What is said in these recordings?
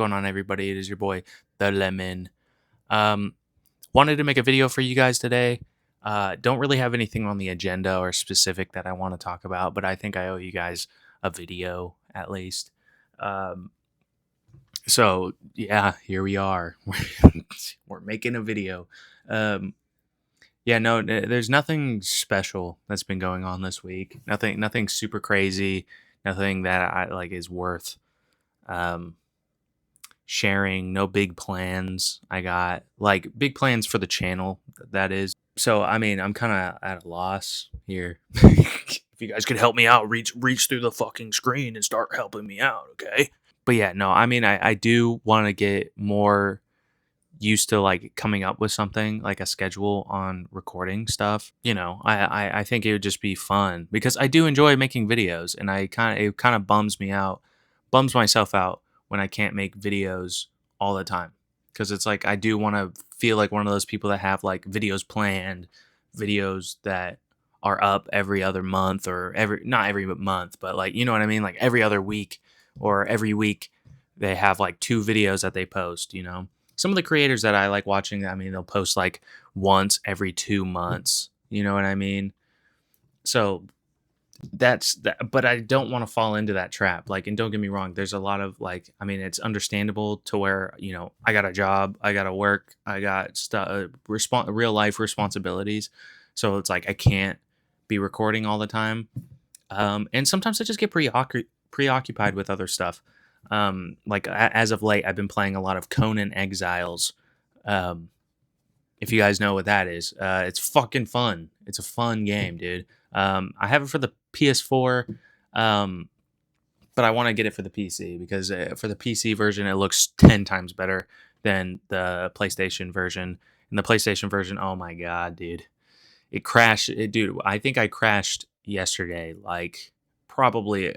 going on, everybody? It is your boy, The Lemon. Um, Wanted to make a video for you guys today. Don't really have anything on the agenda or specific that I want to talk about, but I think I owe you guys a video at least. Um, so yeah, here we are. We're making a video. Um, yeah, no, there's nothing special that's been going on this week. Nothing super crazy. Nothing that I like is worth um sharing. No big plans. I got like big plans for the channel, that is. So I mean, I'm kind of at a loss here. If you guys could help me out, reach through the fucking screen and start helping me out, okay? But yeah, no, I mean, I do want to get more used to like coming up with something like a schedule on recording stuff. I think it would just be fun because I do enjoy making videos, and it kind of bums myself out when I can't make videos all the time, because it's like I do want to feel like one of those people that have like videos planned, videos that are up every other month, or every not every month, but like, you know what I mean, like every other week or every week they have like two videos that they post. Some of the creators that I like watching, I mean, they'll post like once every 2 months. You know what I mean? So that's that. But I don't want to fall into that trap. Like, and don't get me wrong, there's a lot of like, I mean, it's understandable to where, I got a job, I got to work, I got stuff, real life responsibilities. So it's like I can't be recording all the time. And sometimes I just get preoccupied with other stuff. Like as of late, I've been playing a lot of Conan Exiles. Um, if you guys know what that is, it's fucking fun. It's a fun game, dude. I have it for the PS4, um, but I want to get it for the PC because for the PC version, it looks 10 times better than the PlayStation version. And the PlayStation version, oh my god, dude, it crashed. Dude, I think I crashed yesterday, like probably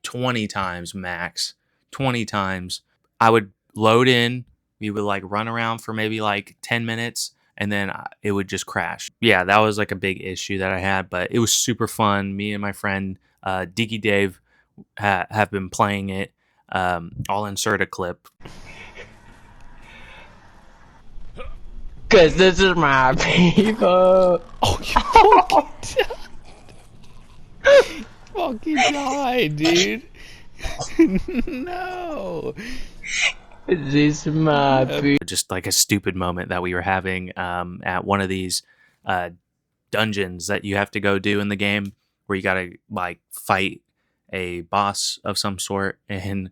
20 times max. 20 times. I would load in, we would like run around for maybe like 10 minutes, and then it would just crash. Yeah, that was like a big issue that I had, but it was super fun. Me and my friend Diggy Dave have been playing it. I'll insert a clip. Cause this is my people. Oh, you fucking died, dude. No. This is my people. Just like a stupid moment that we were having at one of these dungeons that you have to go do in the game, where you gotta like fight a boss of some sort, and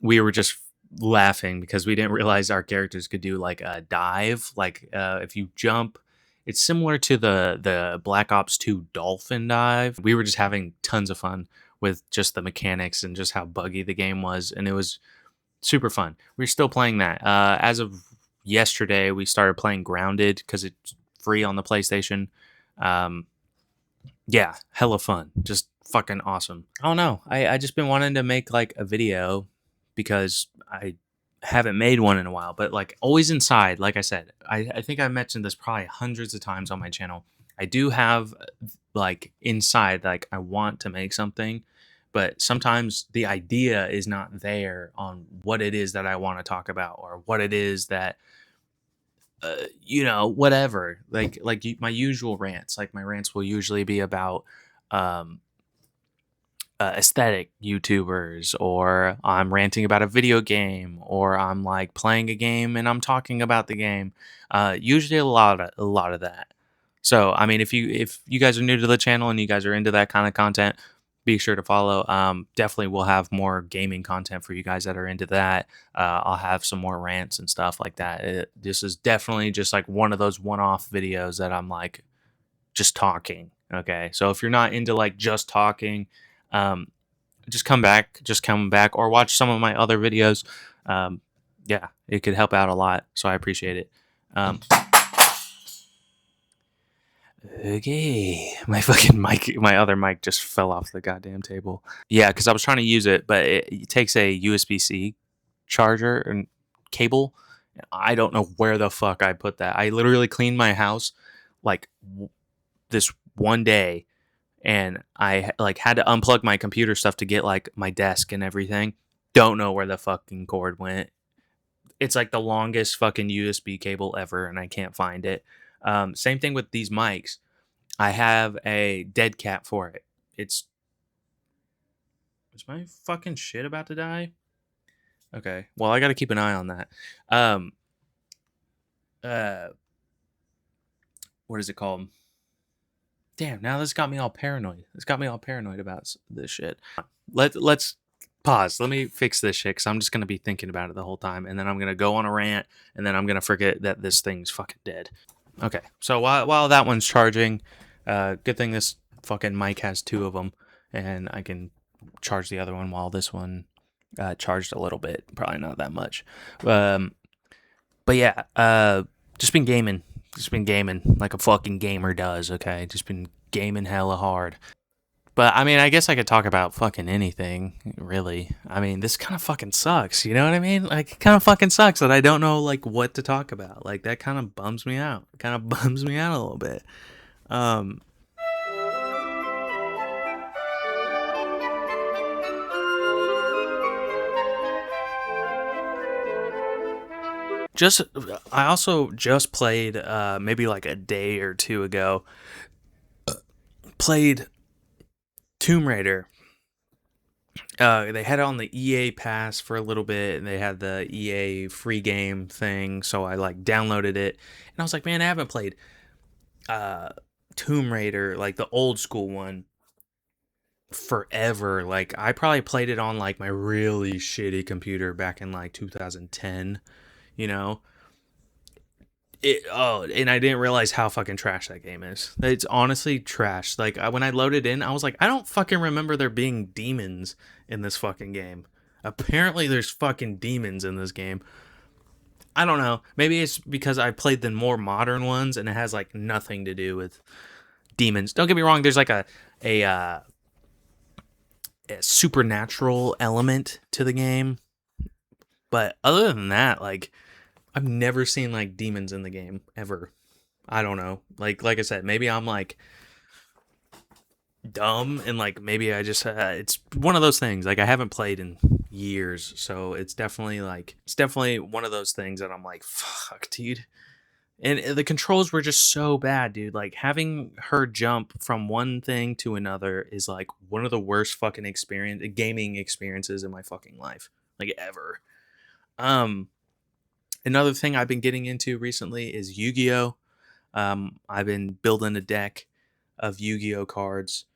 we were just laughing because we didn't realize our characters could do like a dive, like if you jump. It's similar to the Black Ops 2 dolphin dive. We were just having tons of fun with just the mechanics and just how buggy the game was, and it was super fun. We're still playing that. As of yesterday, we started playing Grounded because it's free on the PlayStation. Um, yeah, hella fun. Just fucking awesome. I don't know. I just been wanting to make like a video because I haven't made one in a while, but like always inside, like I said, I think I mentioned this probably hundreds of times on my channel. I do have like inside, like I want to make something, but sometimes the idea is not there on what it is that I want to talk about, or what it is that whatever, my usual rants. Like my rants will usually be about um aesthetic YouTubers, or I'm ranting about a video game, or I'm like playing a game and I'm talking about the game. Usually a lot of that. So I mean, if you guys are new to the channel and you guys are into that kind of content, be sure to follow. Definitely we'll have more gaming content for you guys that are into that. I'll have some more rants and stuff like that. This is definitely just like one of those one-off videos that I'm like just talking. Okay, so if you're not into like just talking, um, just come back, or watch some of my other videos. Yeah, it could help out a lot, so I appreciate it. Okay, my fucking mic, my other mic just fell off the goddamn table. Yeah, because I was trying to use it, but it takes a USB-C charger and cable. I don't know where the fuck I put that. I literally cleaned my house like this one day, and I like had to unplug my computer stuff to get like my desk and everything. don't know where the fucking cord went. It's like the longest fucking USB cable ever, and I can't find it. Same thing with these mics. I have a dead cat for it. Is my fucking shit about to die? Okay. Well, I got to keep an eye on that. What is it called? Damn, now this got me all paranoid. This got me all paranoid about this shit. Let's pause. Let me fix this shit because I'm just going to be thinking about it the whole time. And then I'm going to go on a rant. And then I'm going to forget that this thing's fucking dead. Okay. So while that one's charging, good thing this fucking mic has 2 of them. And I can charge the other one while this one charged a little bit. Probably not that much. But yeah, just been gaming. Just been gaming like a fucking gamer does, okay? Just been gaming hella hard. But, I mean, I guess I could talk about fucking anything, really. I mean, this kind of fucking sucks, you know what I mean? Like, it kind of fucking sucks that I don't know, like, what to talk about. Like, that kind of bums me out. It kind of bums me out a little bit. I also just played, maybe like a day or 2 ago, played Tomb Raider. They had it on the EA Pass for a little bit, and they had the EA free game thing, so I like downloaded it, and I was like, man, I haven't played Tomb Raider, like the old school one, forever. Like, I probably played it on like my really shitty computer back in like 2010, you know? And I didn't realize how fucking trash that game is. It's honestly trash. Like, when I loaded in, I was like, I don't fucking remember there being demons in this fucking game. Apparently there's fucking demons in this game. I don't know. Maybe it's because I played the more modern ones and it has like nothing to do with demons. Don't get me wrong, there's like a supernatural element to the game. But other than that, like, I've never seen like demons in the game ever. I don't know. Like I said, maybe I'm like dumb and like maybe I just it's one of those things. Like, I haven't played in years, so it's definitely one of those things that I'm like, fuck, dude. And the controls were just so bad, dude. Like, having her jump from one thing to another is like one of the worst fucking gaming experiences in my fucking life, like, ever. Another thing I've been getting into recently is Yu-Gi-Oh! I've been building a deck of Yu-Gi-Oh! Cards.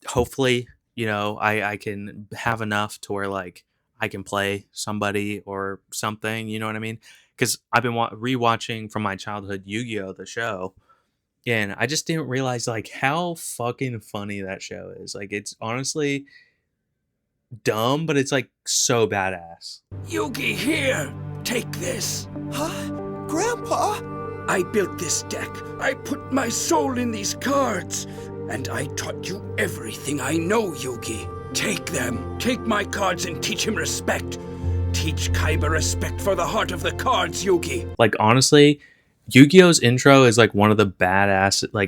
Hopefully, I can have enough to where, like, I can play somebody or something, you know what I mean? Because I've been rewatching from my childhood Yu-Gi-Oh! The show, and I just didn't realize, like, how fucking funny that show is. Like, it's honestly dumb, but it's like so badass. Yugi, here! Take this! Huh? Grandpa? I built this deck. I put my soul in these cards. And I taught you everything I know, Yugi. Take them. Take my cards and teach him respect. Teach Kaiba respect for the heart of the cards, Yugi. Like, honestly, Yu-Gi-Oh's intro is like one of the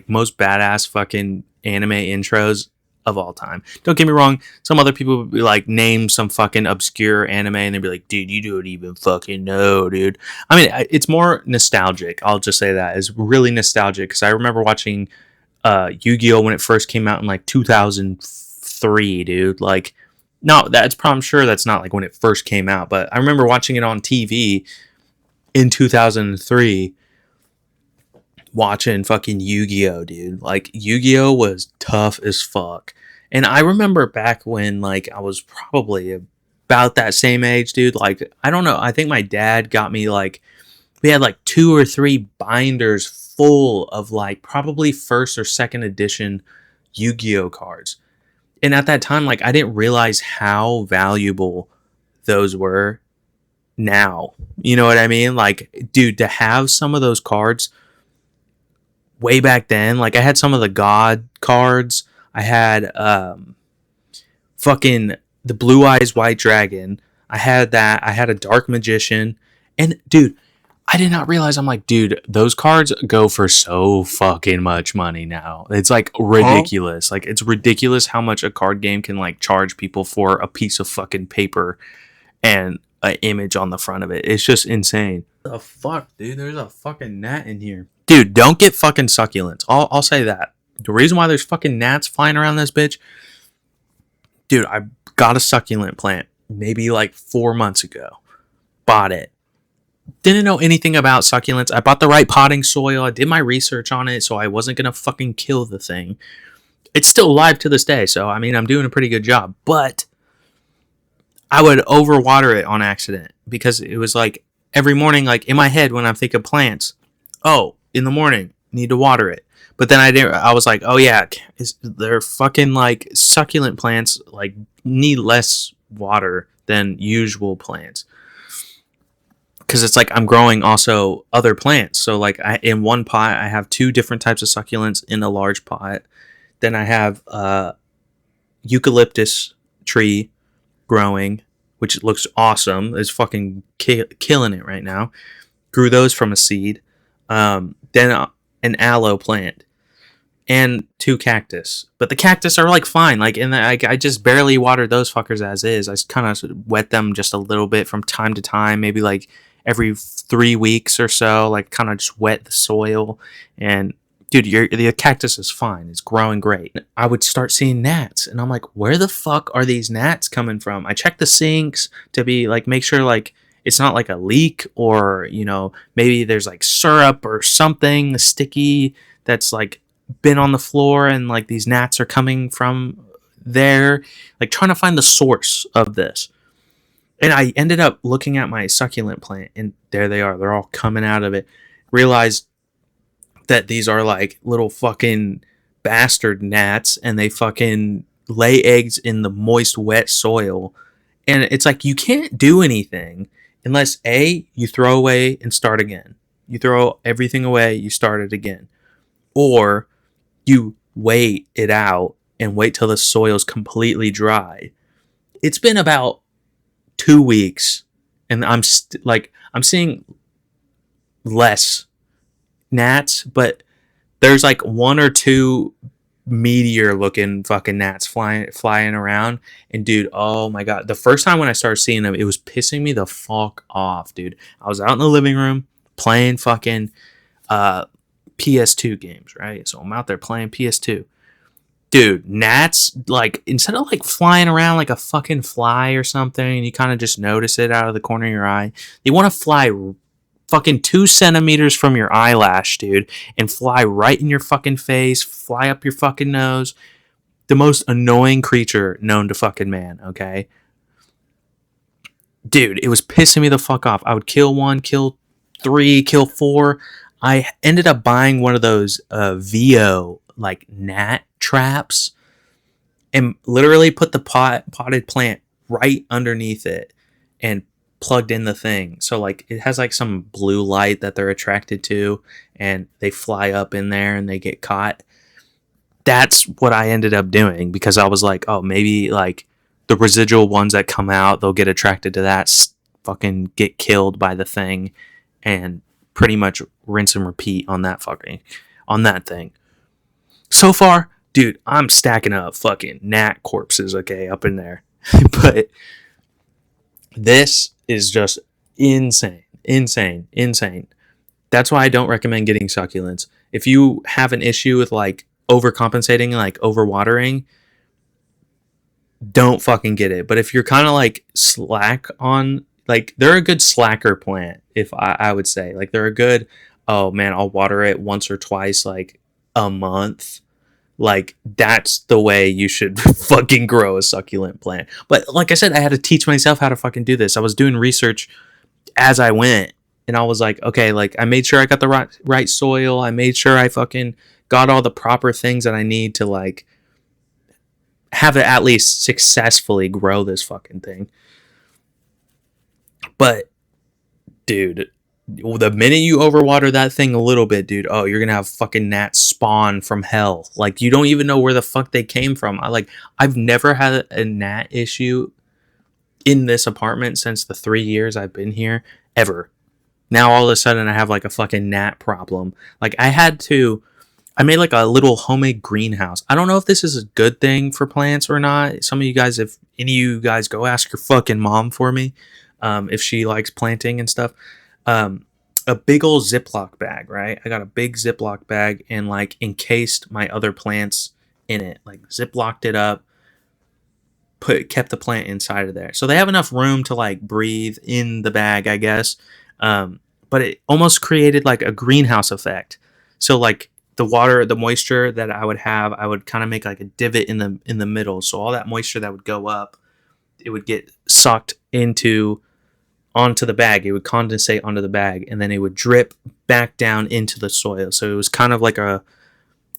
most badass fucking anime intros of all time. Don't get me wrong, some other people would be like, name some fucking obscure anime, and they'd be like, dude, you don't even fucking know, dude. I mean, it's more nostalgic. I'll just say that. It's really nostalgic, because I remember watching Yu-Gi-Oh! When it first came out in like 2003, dude. Like, no, I'm sure that's not like when it first came out, but I remember watching it on TV in 2003, watching fucking Yu-Gi-Oh, dude. Like, Yu-Gi-Oh was tough as fuck. And I remember back when, like, I was probably about that same age, dude. Like, I don't know. I think my dad got me, like, we had like 2 or 3 binders full of like probably first or second edition Yu-Gi-Oh cards. And at that time, like, I didn't realize how valuable those were now. You know what I mean? Like, dude, to have some of those cards way back then, like, I had some of the God cards. I had fucking the Blue Eyes White Dragon. I had that. I had a Dark Magician. And dude, I did not realize. I'm like, dude, those cards go for so fucking much money now. It's like ridiculous. Like, it's ridiculous how much a card game can like charge people for a piece of fucking paper and an image on the front of it. It's just insane. The fuck, dude? There's a fucking gnat in here. Dude, don't get fucking succulents. I'll say that. The reason why there's fucking gnats flying around this bitch, dude, I got a succulent plant maybe like 4 months ago. Bought it. Didn't know anything about succulents. I bought the right potting soil. I did my research on it, so I wasn't going to fucking kill the thing. It's still alive to this day, so I mean, I'm doing a pretty good job. But I would overwater it on accident because it was like every morning, like in my head when I'm thinking plants, oh, in the morning, need to water it. But then I was like, oh yeah, they're fucking like succulent plants like need less water than usual plants. Because it's like I'm growing also other plants. So like in one pot, I have 2 different types of succulents in a large pot. Then I have eucalyptus tree growing, which looks awesome. It's fucking killing it right now. Grew those from a seed. Then an aloe plant and 2 cactus. But the cactus are like fine. Like I just barely watered those fuckers as is. I kind of wet them just a little bit from time to time, maybe like every 3 weeks or so, like kind of just wet the soil. And dude, the cactus is fine. It's growing great. I would start seeing gnats, and I'm like, where the fuck are these gnats coming from? I check the sinks to be like, make sure like it's not like a leak, or you know, maybe there's like syrup or something sticky that's like been on the floor, and like these gnats are coming from there. Like trying to find the source of this. And I ended up looking at my succulent plant, and there they are. They're all coming out of it. Realized that these are like little fucking bastard gnats, and they fucking lay eggs in the moist, wet soil. And it's like you can't do anything unless A, you throw away and start again. You throw everything away, you start it again. Or you wait it out and wait till the soil's completely dry. It's been about 2 weeks, and I'm seeing less gnats, but there's like 1 or 2 meteor looking fucking gnats flying around. And dude, oh my god, the first time when I started seeing them, it was pissing me the fuck off, dude. I was out in the living room playing fucking PS2 games, right? So I'm out there playing PS2. Dude, gnats, like, instead of like flying around like a fucking fly or something, and you kind of just notice it out of the corner of your eye, they want to fly fucking 2 centimeters from your eyelash, dude, and fly right in your fucking face, fly up your fucking nose. The most annoying creature known to fucking man, okay? Dude, it was pissing me the fuck off. I would kill 1, kill 3, kill 4. I ended up buying one of those VO like gnat traps and literally put the potted plant right underneath it and plugged in the thing. So like it has like some blue light that they're attracted to, and they fly up in there and they get caught. That's what I ended up doing, because I was like, oh, maybe like the residual ones that come out, they'll get attracted to that, fucking get killed by the thing, and pretty much rinse and repeat on that thing. So far, dude, I'm stacking up fucking gnat corpses, okay, up in there. But this is just insane. That's why I don't recommend getting succulents. If you have an issue with like overcompensating, like overwatering, don't fucking get it. But if you're kind of like slack on, like, they're a good slacker plant, if I would say. Like, they're a good, oh man, I'll water it once or twice like a month. Like, that's the way you should fucking grow a succulent plant. But like I said, I had to teach myself how to fucking do this. I was doing research as I went, and I was like, okay, like, I made sure I got the right soil. I made sure I fucking got all the proper things that I need to like have it at least successfully grow this fucking thing. But dude, the minute you overwater that thing a little bit, dude, oh, you're gonna have fucking gnats spawn from hell. Like, you don't even know where the fuck they came from. I've never had a gnat issue in this apartment since the 3 years I've been here, ever. Now all of a sudden I have like a fucking gnat problem. Like I made like a little homemade greenhouse. I don't know if this is a good thing for plants or not. Some of you guys, if any of you guys go ask your fucking mom for me, if she likes planting and stuff. A big old Ziploc bag, right? I got a big Ziploc bag and like encased my other plants in it, like Ziplocked it up, kept the plant inside of there. So they have enough room to like breathe in the bag, I guess. But it almost created like a greenhouse effect. So like the water, the moisture that I would have, I would kind of make like a divot in the middle. So all that moisture that would go up, it would get sucked onto the bag. It would condensate onto the bag, and then it would drip back down into the soil. So it was kind of like a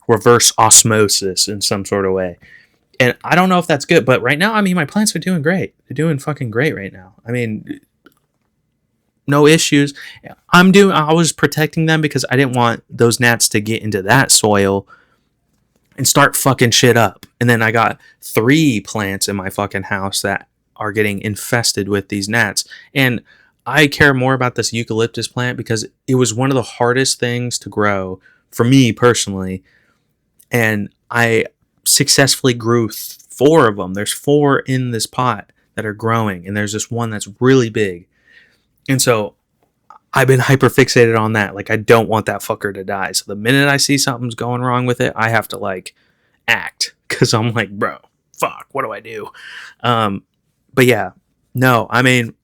reverse osmosis in some sort of way. And I don't know if that's good, but right now, I mean, my plants are doing great. They're doing fucking great right now. I mean, no issues. I was protecting them because I didn't want those gnats to get into that soil and start fucking shit up. And then I got 3 plants in my fucking house that are getting infested with these gnats. And I care more about this eucalyptus plant because it was one of the hardest things to grow for me personally. And I successfully grew 4 of them. There's 4 in this pot that are growing, and there's this one that's really big. And so I've been hyper fixated on that. Like, I don't want that fucker to die. So the minute I see something's going wrong with it, I have to like act, because I'm like, bro, fuck, what do I do? But yeah, no, I mean,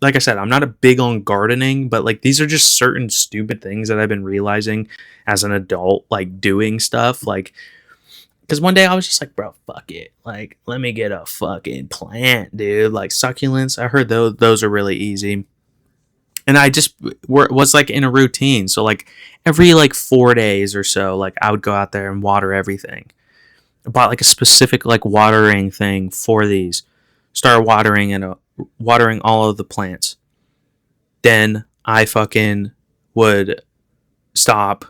like I said, I'm not a big on gardening, but like these are just certain stupid things that I've been realizing as an adult, like doing stuff. Like, because one day I was just like, bro, fuck it. Like, let me get a fucking plant, dude. Like succulents, I heard those are really easy. And I just was like in a routine. So like every like 4 days or so, like I would go out there and water everything. I bought like a specific like watering thing for these. Started watering all of the plants. Then I fucking would stop.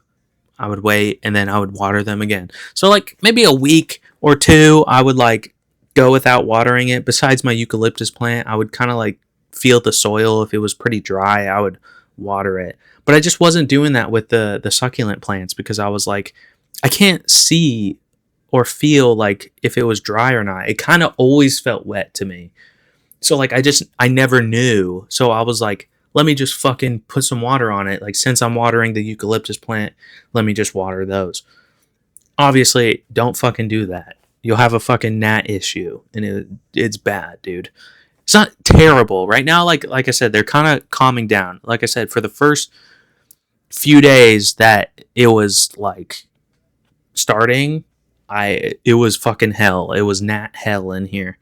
I would wait, and then I would water them again. So like maybe a week or 2, I would like go without watering it. Besides my eucalyptus plant, I would kind of like feel the soil. If it was pretty dry, I would water it. But I just wasn't doing that with the succulent plants because I was like, I can't see or feel like if it was dry or not. It kind of always felt wet to me. So like I never knew. So I was like, let me just fucking put some water on it. Like, since I'm watering the eucalyptus plant, let me just water those. Obviously, don't fucking do that. You'll have a fucking gnat issue, and it's bad, dude. It's not terrible right now. Like I said, they're kind of calming down. Like I said, for the first few days that it was like starting, it was fucking hell. It was gnat hell in here.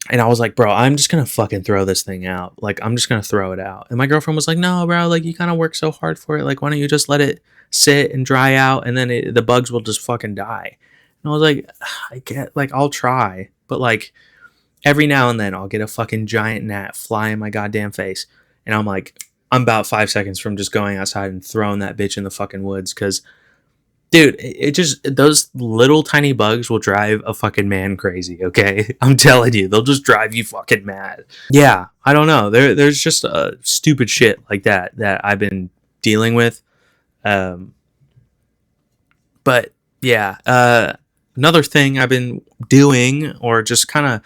And I was like, bro, I'm just going to fucking throw this thing out. Like, I'm just going to throw it out. And my girlfriend was like, no, bro, like, you kind of work so hard for it. Like, why don't you just let it sit and dry out, and then the bugs will just fucking die. And I was like, I get, like, I'll try. But, like, every now and then I'll get a fucking giant gnat fly in my goddamn face. And I'm like, I'm about 5 seconds from just going outside and throwing that bitch in the fucking woods. Because, dude, it just, those little tiny bugs will drive a fucking man crazy, okay? I'm telling you, they'll just drive you fucking mad. Yeah, I don't know. There's just stupid shit like that I've been dealing with. But yeah, another thing I've been doing, or just kind of,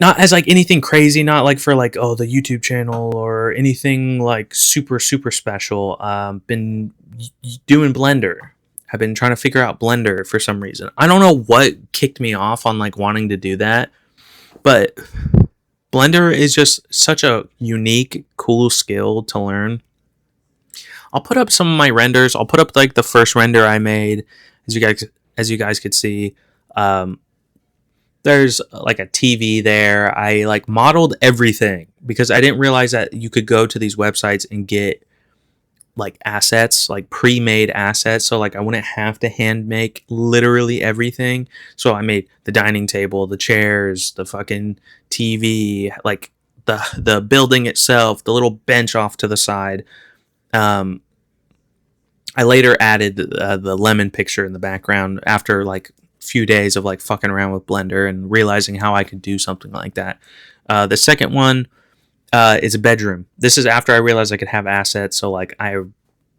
not as like anything crazy, not like for like, oh, the YouTube channel or anything like super, super special. Been doing Blender. I've been trying to figure out Blender for some reason. I don't know what kicked me off on like wanting to do that, but Blender is just such a unique, cool skill to learn. I'll put up some of my renders. I'll put up like the first render I made, as you guys could see. There's like a TV there. I like modeled everything because I didn't realize that you could go to these websites and get like assets, like pre-made assets. So like I wouldn't have to hand make literally everything. So I made the dining table, the chairs, the fucking TV, like the building itself, the little bench off to the side. I later added the lemon picture in the background after like few days of like fucking around with Blender and realizing how I could do something like that. The second one, is a bedroom. This is after I realized I could have assets. So like I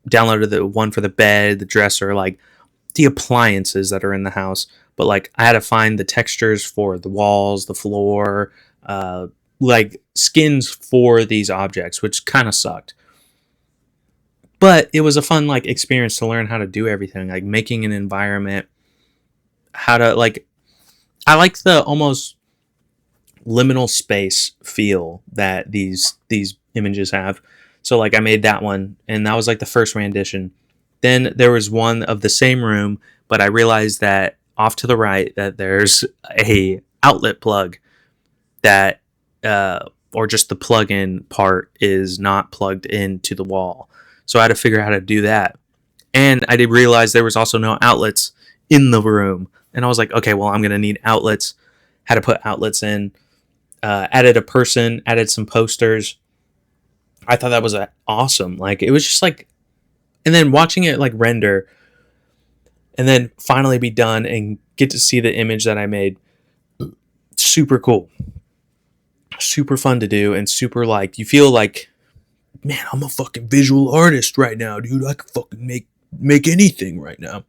downloaded the one for the bed, the dresser, like the appliances that are in the house. But like I had to find the textures for the walls, the floor, like skins for these objects, which kind of sucked. But it was a fun like experience to learn how to do everything, like making an environment, how to like. I like the almost liminal space feel that these images have. So like I made that one, and that was like the first rendition. Then there was one of the same room, but I realized that off to the right that there's a outlet plug that or just the plug-in part is not plugged into the wall. So I had to figure out how to do that. And I did realize there was also no outlets in the room. And I was like, okay, well, I'm going to need outlets. Had to put outlets in. Added a person, added some posters. I thought that was awesome. Like, it was just like, and then watching it like render and then finally be done and get to see the image that I made. Super cool. Super fun to do, and super like, you feel like, man, I'm a fucking visual artist right now, dude. I could fucking make anything right now.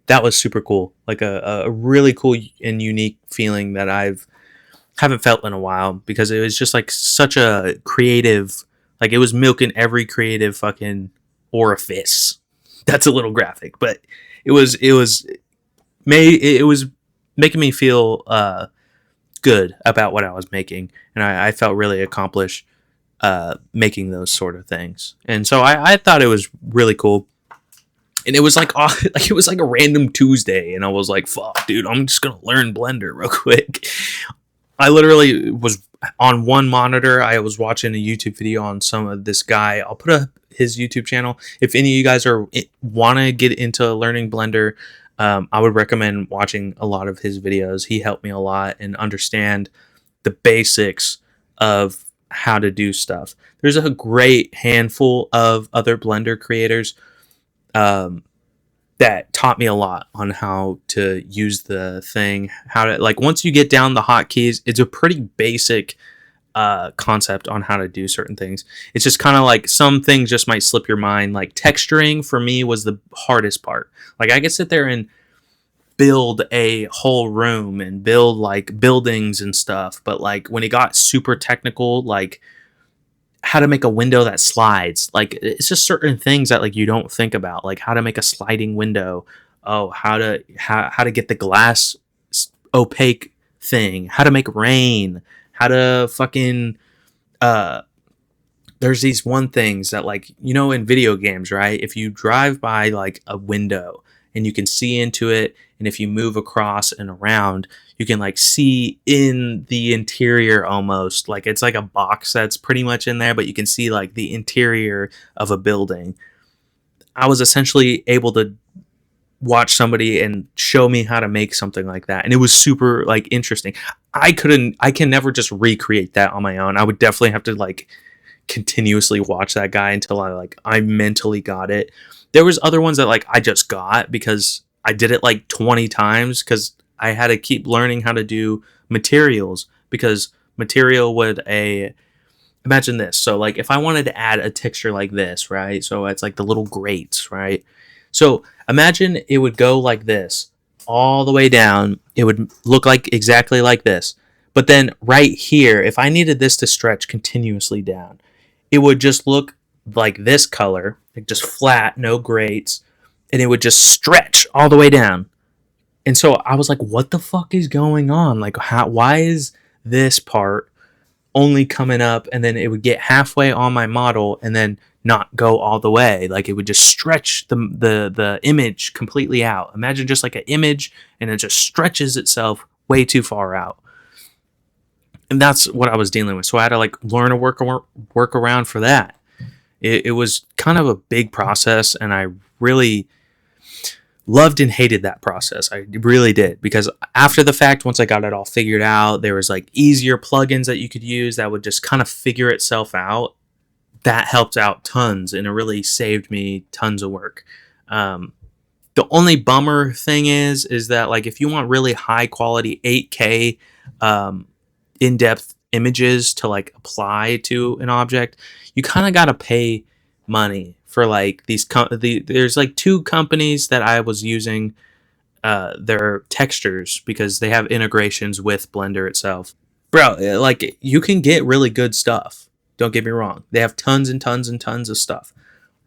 That was super cool. Like a really cool and unique feeling that haven't felt in a while, because it was just like such a creative, like it was milking every creative fucking orifice. That's a little graphic, but it was making me feel good about what I was making, and I felt really accomplished making those sort of things. And so I thought it was really cool. And it was like it was like a random Tuesday, and I was like, fuck, dude, I'm just gonna learn Blender real quick. I literally was on one monitor. I was watching a YouTube video on some of this guy. I'll put up his YouTube channel. If any of you guys want to get into learning Blender, I would recommend watching a lot of his videos. He helped me a lot and understand the basics of how to do stuff. There's a great handful of other Blender creators that taught me a lot on how to use the thing, how to, like, once you get down the hotkeys, it's a pretty basic concept on how to do certain things. It's just kind of like some things just might slip your mind. Like texturing for me was the hardest part. Like I could sit there and build a whole room and build like buildings and stuff, but like when it got super technical, like how to make a window that slides, like it's just certain things that like you don't think about, like how to make a sliding window, how to get the glass opaque thing, how to make rain, how to fucking there's these one things that, like, you know, in video games, right, if you drive by like a window and you can see into it, and if you move across and around, you can like see in the interior almost, like it's like a box that's pretty much in there, but you can see like the interior of a building. I was essentially able to watch somebody and show me how to make something like that, and it was super like interesting. I can never just recreate that on my own. I would definitely have to like continuously watch that guy until I mentally got it. There was other ones that like I just got because I did it like 20 times, because I had to keep learning how to do materials, because material would imagine this. So like if I wanted to add a texture like this, right? So it's like the little grates, right? So imagine it would go like this all the way down. It would look like exactly like this. But then right here, if I needed this to stretch continuously down, it would just look like this color, like just flat, no grates, and it would just stretch all the way down. And so I was like, what the fuck is going on? Like, why is this part only coming up, and then it would get halfway on my model and then not go all the way? Like it would just stretch the image completely out. Imagine just like an image, and it just stretches itself way too far out. And that's what I was dealing with. So I had to like learn a work around for that. It was kind of a big process, and I really loved and hated that process. I really did, because after the fact, once I got it all figured out, there was like easier plugins that you could use that would just kind of figure itself out. That helped out tons, and it really saved me tons of work. The only bummer thing is that like if you want really high quality 8K in-depth images to like apply to an object, you kind of got to pay money for like there's like two companies that I was using their textures because they have integrations with Blender itself. Bro, like you can get really good stuff. Don't get me wrong. They have tons and tons and tons of stuff.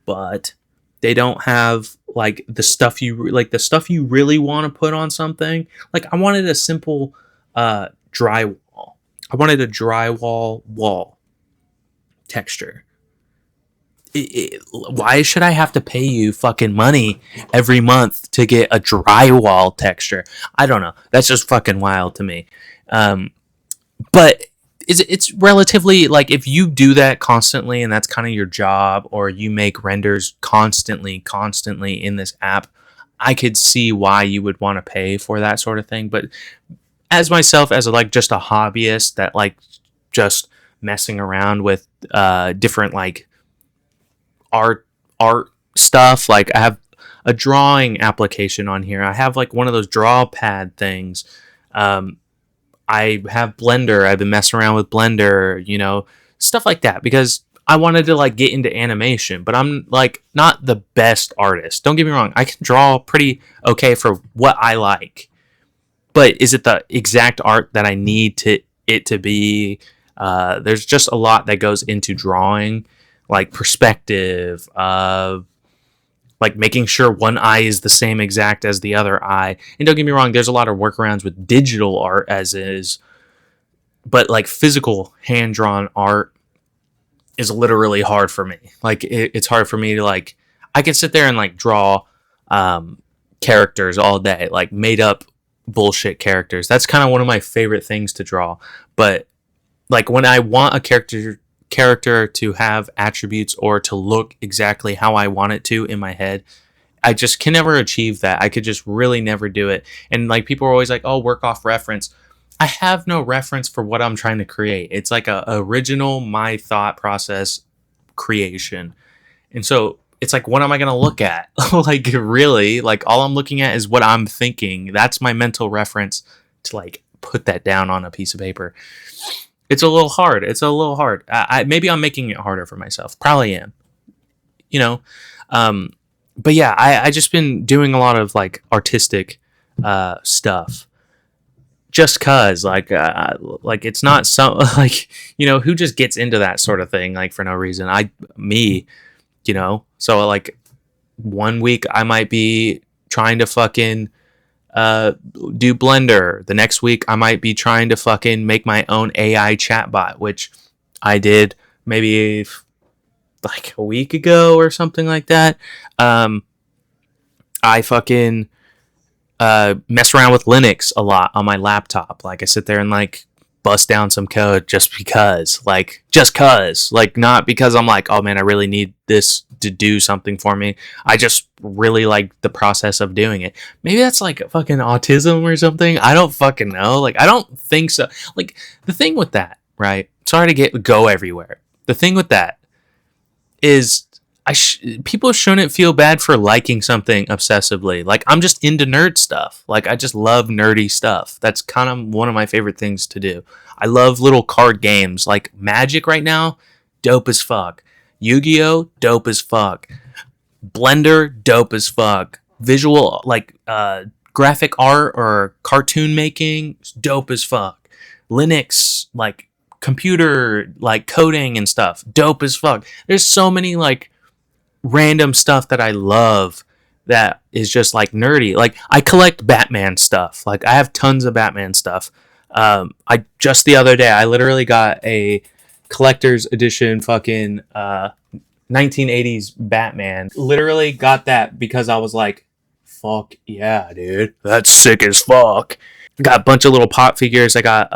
But they don't have like the stuff you really want to put on something. Like I wanted a simple drywall. I wanted a drywall wall texture. Why should I have to pay you fucking money every month to get a drywall texture? I don't know. That's just fucking wild to me. But it's relatively like if you do that constantly and that's kind of your job, or you make renders constantly in this app, I could see why you would want to pay for that sort of thing. But as myself, as like just a hobbyist that like just messing around with different like art stuff, like I have a drawing application on here. I have like one of those draw pad things. I have Blender. I've been messing around with Blender, you know, stuff like that, because I wanted to like get into animation, but I'm like not the best artist. Don't get me wrong. I can draw pretty okay for what I like, but is it the exact art that I need it to be? There's just a lot that goes into drawing, like perspective, like making sure one eye is the same exact as the other eye. And don't get me wrong, there's a lot of workarounds with digital art as is, but like physical hand-drawn art is literally hard for me. Like it's hard for me to like, I can sit there and like draw characters all day, like made up bullshit characters. That's kind of one of my favorite things to draw. But like when I want a character to have attributes or to look exactly how I want it to in my head, I just can never achieve that. I could just really never do it. And like people are always like, oh, work off reference. I have no reference for what I'm trying to create. It's like a original, my thought process creation. And so it's like, what am I going to look at? Like really, like all I'm looking at is what I'm thinking. That's my mental reference to like put that down on a piece of paper. It's a little hard. Maybe I'm making it harder for myself. Probably am. You know? But yeah, I just been doing a lot of like artistic stuff. Just cause like it's not so like, you know, who just gets into that sort of thing like for no reason? Me, you know? So like 1 week I might be trying to fucking do Blender. The next week I might be trying to fucking make my own AI chatbot, which I did maybe like a week ago or something like that. I fucking mess around with Linux a lot on my laptop. Like I sit there and like bust down some code just because, like not because I'm like, oh man, I really need this to do something for me. I just really like the process of doing it. Maybe that's like fucking autism or something. I don't fucking know. Like I don't think so. Like the thing with that, right? Sorry to go everywhere. The thing with that is people shouldn't feel bad for liking something obsessively. Like I'm just into nerd stuff. Like I just love nerdy stuff. That's kind of one of my favorite things to do. I love little card games like Magic right now. Dope as fuck. Yu-Gi-Oh, dope as fuck. Blender, dope as fuck. Visual like graphic art or cartoon making, dope as fuck. Linux, like computer like coding and stuff, dope as fuck. There's so many like random stuff that I love that is just like nerdy. Like I collect Batman stuff. Like I have tons of Batman stuff. I just the other day I literally got a collector's edition fucking 1980s Batman. Literally got that because I was like, fuck yeah, dude. That's sick as fuck. Got a bunch of little pop figures. I got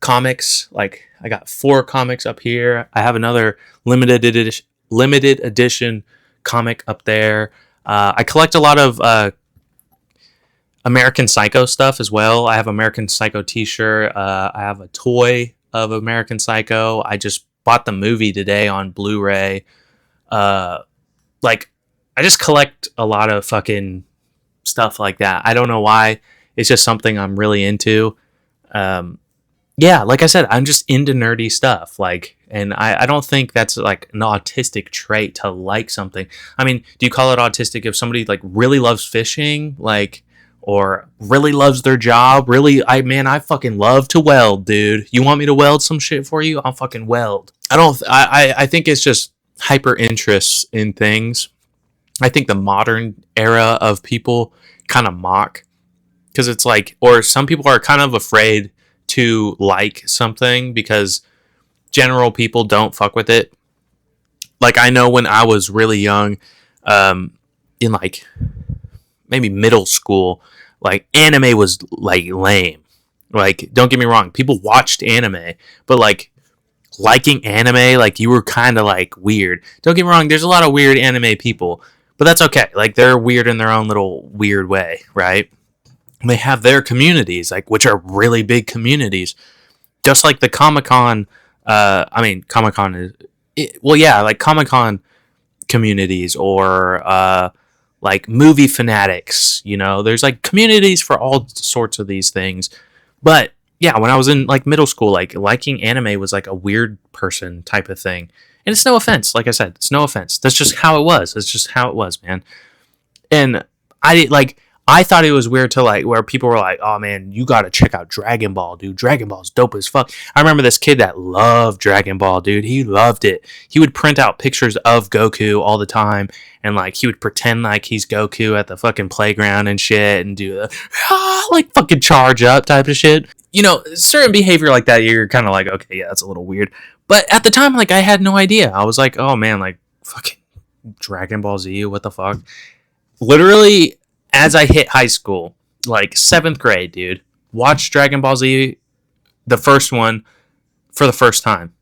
comics. Like I got 4 comics up here. I have another limited edition comic up there. I collect a lot of American Psycho stuff as well. I have American Psycho t-shirt. I have a toy of American Psycho. I just bought the movie today on Blu-ray. Like I just collect a lot of fucking stuff like that. I don't know why. It's just something I'm really into. yeah, like I said, I'm just into nerdy stuff. Like, and I don't think that's like an autistic trait to like something. I mean, do you call it autistic if somebody like really loves fishing, like, or really loves their job? Really, I fucking love to weld, dude. You want me to weld some shit for you? I'll fucking weld. I think it's just hyper interest in things. I think the modern era of people kind of mock because it's like, or some people are kind of afraid to like something because general people don't fuck with it. Like I know when I was really young, in like maybe middle school, like anime was like lame. Like don't get me wrong, people watched anime, but like liking anime, like you were kind of like weird. Don't get me wrong, there's a lot of weird anime people, but that's okay. Like they're weird in their own little weird way, right? They have their communities, like which are really big communities, just like the Comic-Con. Comic-Con is like Comic-Con communities or like movie fanatics. You know, there's like communities for all sorts of these things. But yeah, when I was in like middle school, like liking anime was like a weird person type of thing. And it's no offense, like I said, it's no offense. That's just how it was. It's just how it was, man. And I thought it was weird to like where people were like, "Oh man, you gotta check out Dragon Ball, dude. Dragon Ball's dope as fuck." I remember this kid that loved Dragon Ball, dude. He loved it. He would print out pictures of Goku all the time, and like he would pretend like he's Goku at the fucking playground and shit, and do the like fucking charge up type of shit. You know, certain behavior like that, you're kind of like, okay, yeah, that's a little weird. But at the time, like I had no idea. I was like, oh man, like fucking Dragon Ball Z, what the fuck? Literally. As I hit high school, like 7th grade, dude, watched Dragon Ball Z, the first one, for the first time.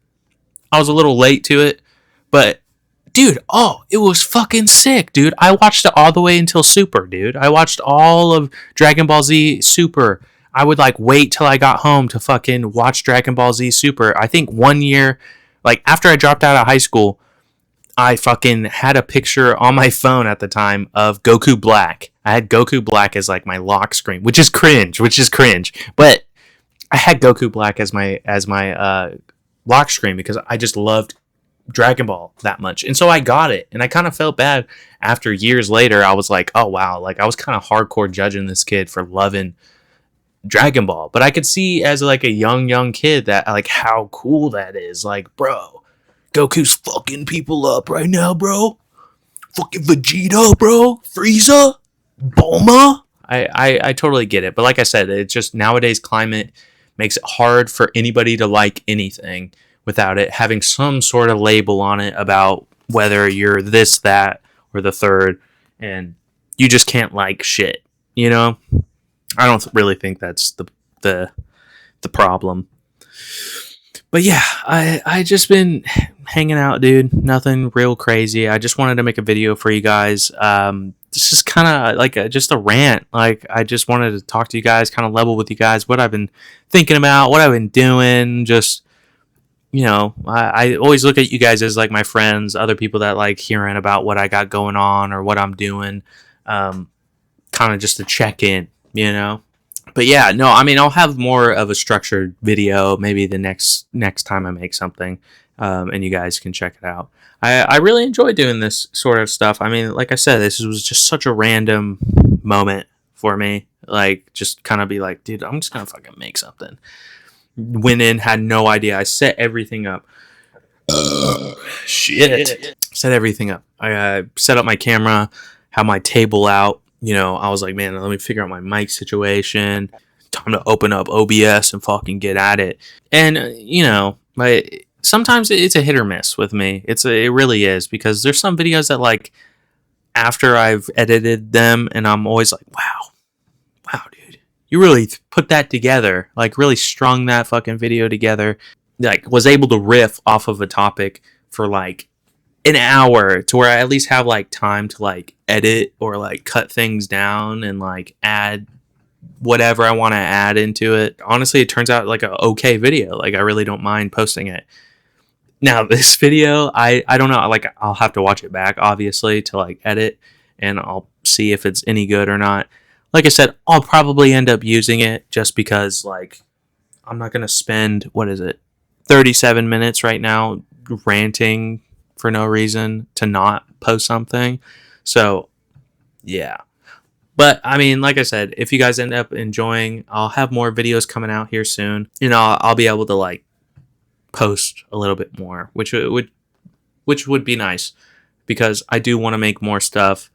I was a little late to it, but, dude, it was fucking sick, dude. I watched it all the way until Super, dude. I watched all of Dragon Ball Z Super. I would, like, wait till I got home to fucking watch Dragon Ball Z Super. I think 1 year, like, after I dropped out of high school, I fucking had a picture on my phone at the time of Goku Black. I had Goku Black as like my lock screen, which is cringe. But I had Goku Black as my lock screen because I just loved Dragon Ball that much. And so I got it. And I kind of felt bad after years later. I was like, oh wow, like I was kind of hardcore judging this kid for loving Dragon Ball. But I could see as like a young kid that like how cool that is. Like, bro, Goku's fucking people up right now, bro. Fucking Vegeta, bro. Frieza. Bulma. I totally get it. But like I said, it's just nowadays climate makes it hard for anybody to like anything without it having some sort of label on it about whether you're this, that, or the third. And you just can't like shit. You know? I don't really think that's the problem. But yeah, I just been hanging out, dude. Nothing real crazy. I just wanted to make a video for you guys. This is kind of like just a rant. Like I just wanted to talk to you guys, kind of level with you guys, what I've been thinking about, what I've been doing. Just, you know, I always look at you guys as like my friends, other people that like hearing about what I got going on or what I'm doing. Kind of just to check in, you know. But yeah, no, I mean, I'll have more of a structured video maybe the next time I make something, and you guys can check it out. I really enjoy doing this sort of stuff. I mean, like I said, this was just such a random moment for me. Like, just kind of be like, dude, I'm just going to fucking make something. Went in, had no idea. I set everything up. Shit. Set everything up. I set up my camera, had my table out. You know, I was like, man, let me figure out my mic situation. Time to open up OBS and fucking get at it. And, you know, sometimes it's a hit or miss with me. It really is, because there's some videos that, like, after I've edited them, and I'm always like, wow, dude, you really put that together. Like, really strung that fucking video together. Like, was able to riff off of a topic for, like, an hour to where I at least have like time to like edit or like cut things down and like add whatever I want to add into it. Honestly, it turns out like a okay video. Like I really don't mind posting it. Now this video, I don't know, like I'll have to watch it back obviously to like edit, and I'll see if it's any good or not. Like I said, I'll probably end up using it just because like I'm not gonna spend 37 minutes right now ranting for no reason to not post something. So yeah. But I mean, like I said, if you guys end up enjoying, I'll have more videos coming out here soon. I'll be able to like post a little bit more, which would be nice, because I do want to make more stuff.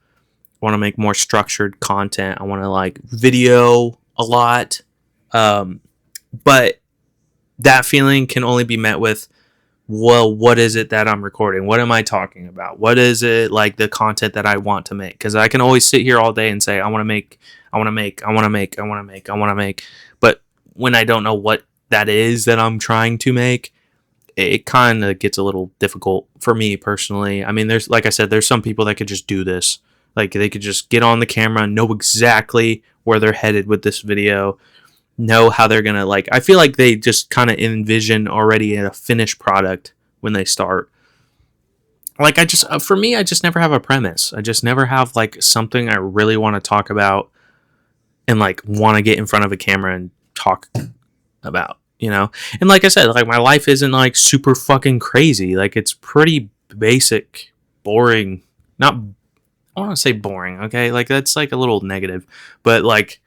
I want to make more structured content. I want to like video a lot. But that feeling can only be met with, well, what is it that I'm recording? What am I talking about? What is it, like, the content that I want to make? Because I can always sit here all day and say, I want to make. But when I don't know what that is that I'm trying to make, it kind of gets a little difficult for me personally. I mean, like I said, there's some people that could just do this. Like, they could just get on the camera and know exactly where they're headed with this video, know how they're gonna, like, I feel like they just kind of envision already a finished product when they start. Like, for me, I just never have a premise. I just never have like something I really want to talk about and like want to get in front of a camera and talk about, and like I said, like, my life isn't like super fucking crazy. Like, it's pretty basic, boring. Not, I want to say boring, okay, like, that's like a little negative, but like,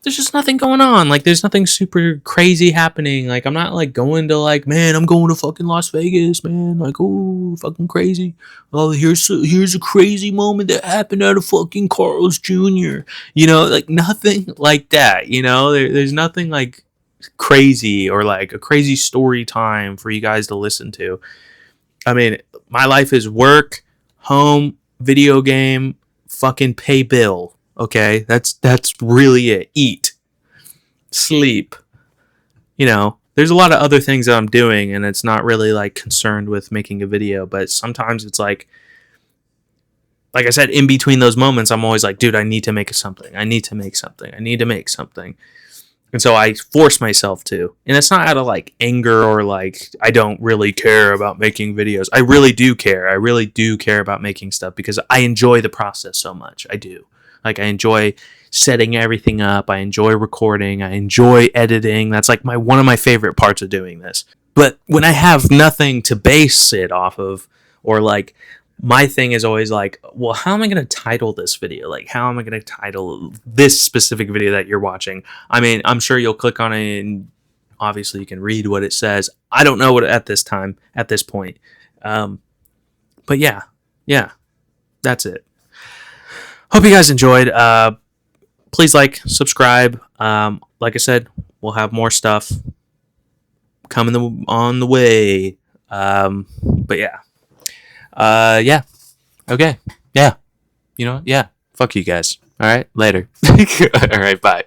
there's just nothing going on. Like, there's nothing super crazy happening. Like, I'm not like going to like, man, I'm going to fucking Las Vegas, man. Like, oh, fucking crazy. Oh, here's a crazy moment that happened at a fucking Carl's Jr. Like, nothing like that. There's nothing like crazy or like a crazy story time for you guys to listen to. I mean, my life is work, home, video game, fucking pay bill. Okay, that's really it. Eat, sleep. There's a lot of other things that I'm doing, and it's not really like concerned with making a video. But sometimes it's like I said, in between those moments, I'm always like, dude, I need to make something. I need to make something. I need to make something. And so I force myself to. And it's not out of like anger or like I don't really care about making videos. I really do care. I really do care about making stuff because I enjoy the process so much. I do. Like, I enjoy setting everything up. I enjoy recording. I enjoy editing. That's like one of my favorite parts of doing this. But when I have nothing to base it off of, or like, my thing is always like, well, how am I going to title this video? Like, how am I going to title this specific video that you're watching? I mean, I'm sure you'll click on it and obviously you can read what it says. I don't know what at this point. But yeah, that's it. Hope you guys enjoyed. Please like, subscribe. Like I said, we'll have more stuff coming on the way. But yeah. Yeah. Okay. Yeah. Yeah. Fuck you guys. All right. Later. All right. Bye.